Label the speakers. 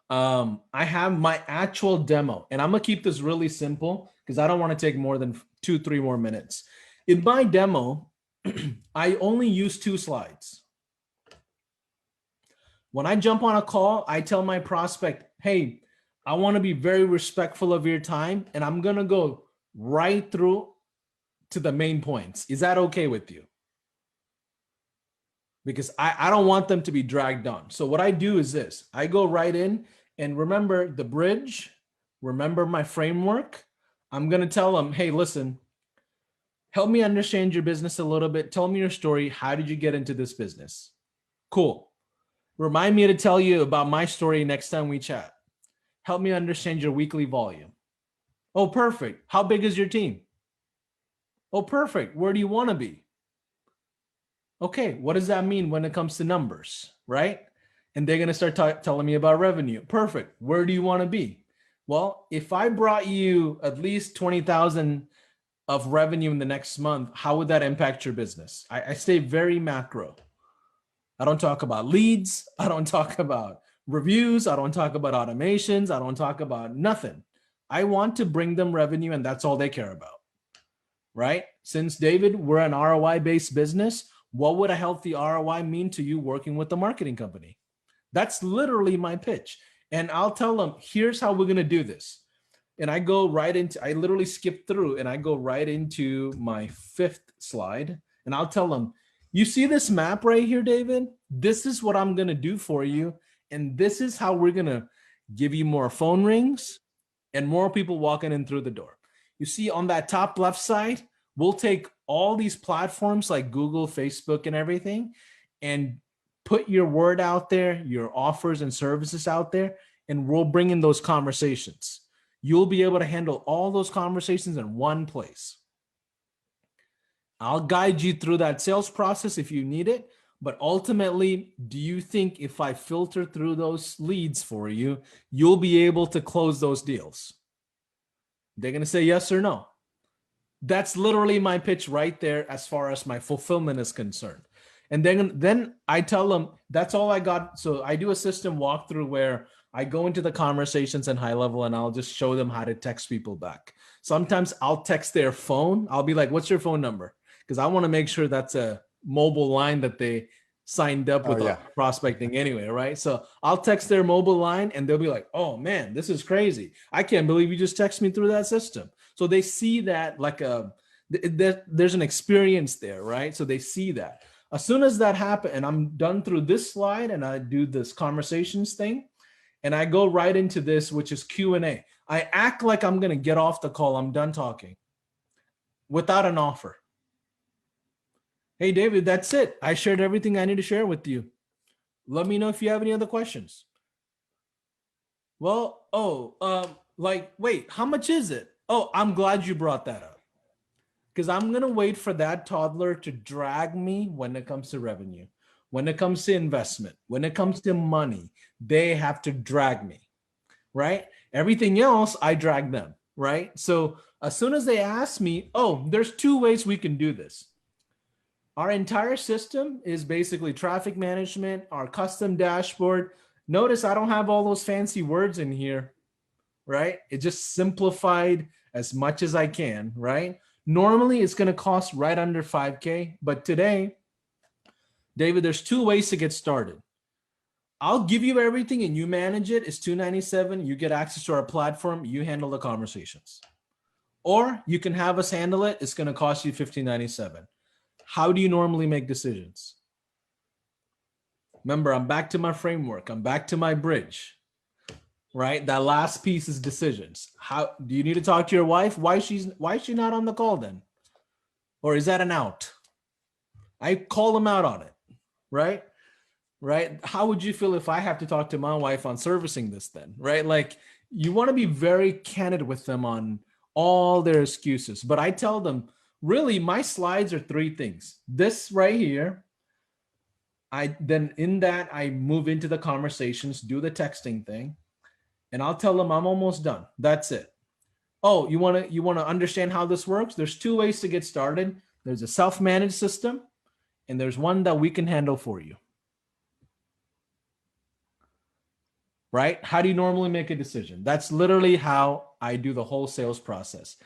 Speaker 1: I have my actual demo, and I'm gonna keep this really simple because I don't want to take more than 2, 3 more minutes. In my demo, I only use 2 slides. When I jump on a call, I tell my prospect, hey, I want to be very respectful of your time, and I'm gonna go right through to the main points. Is that okay with you? Because I don't want them to be dragged on. So what I do is this. I go right in and remember the bridge, remember my framework. I'm going to tell them, hey, listen, help me understand your business a little bit. Tell me your story. How did you get into this business? Cool. Remind me to tell you about my story next time we chat. Help me understand your weekly volume. Oh, perfect. How big is your team? Oh, perfect. Where do you want to be? Okay, what does that mean when it comes to numbers, right? And they're going to start telling me about revenue. Perfect. Where do you want to be? Well, if I brought you at least 20,000 of revenue in the next month, how would that impact your business? I stay very macro. I don't talk about leads. I don't talk about reviews. I don't talk about automations. I don't talk about nothing. I want to bring them revenue, and that's all they care about, right? Since, David, we're an ROI-based business, what would a healthy ROI mean to you working with the marketing company? That's literally my pitch. And I'll tell them, here's how we're going to do this. And I go right into, I literally skip through and I go right into my 5th slide. And I'll tell them, you see this map right here, David? This is what I'm going to do for you. And this is how we're going to give you more phone rings and more people walking in through the door. You see on that top left side, we'll take all these platforms like Google, Facebook, and everything, and put your word out there, your offers and services out there, and we'll bring in those conversations. You'll be able to handle all those conversations in one place. I'll guide you through that sales process if you need it. But ultimately, do you think if I filter through those leads for you, you'll be able to close those deals? They're going to say yes or no. That's literally my pitch right there as far as my fulfillment is concerned. And then I tell them that's all I got. So I do a system walkthrough where I go into the conversations in high level and I'll just show them how to text people back. Sometimes I'll text their phone. I'll be like, what's your phone number? Because I want to make sure that's a mobile line that they signed up with prospecting anyway, right? So I'll text their mobile line and they'll be like, oh man, this is crazy. I can't believe you just texted me through that system. So they see that like there's an experience there, right? So they see that. As soon as that happens and I'm done through this slide and I do this conversations thing and I go right into this, which is Q&A. I act like I'm going to get off the call. I'm done talking without an offer. Hey, David, that's it. I shared everything I need to share with you. Let me know if you have any other questions. Well, wait, how much is it? Oh, I'm glad you brought that up. Because I'm going to wait for that toddler to drag me when it comes to revenue, when it comes to investment, when it comes to money. They have to drag me, right? Everything else, I drag them, right? So as soon as they ask me, oh, there's 2 ways we can do this. Our entire system is basically traffic management, our custom dashboard. Notice I don't have all those fancy words in here, right? It just simplified as much as I can, right? Normally it's going to cost right under 5K, but today, David, there's 2 ways to get started. I'll give you everything and you manage it. It's $297. You get access to our platform. You handle the conversations. Or you can have us handle it. It's going to cost you $1597. How do you normally make decisions? Remember, I'm back to my framework. I'm back to my bridge, right? That last piece is decisions. How do you need to talk to your wife? Why is she not on the call then? Or is that an out? I call them out on it, right? Right? How would you feel if I have to talk to my wife on servicing this then, right? Like you want to be very candid with them on all their excuses. But I tell them, really, my slides are 3 things. This right here, then in that I move into the conversations, do the texting thing, and I'll tell them I'm almost done. That's it. Oh, you want to understand how this works? There's 2 ways to get started. There's a self-managed system, and there's one that we can handle for you. right? How do you normally make a decision? That's literally how I do the whole sales process.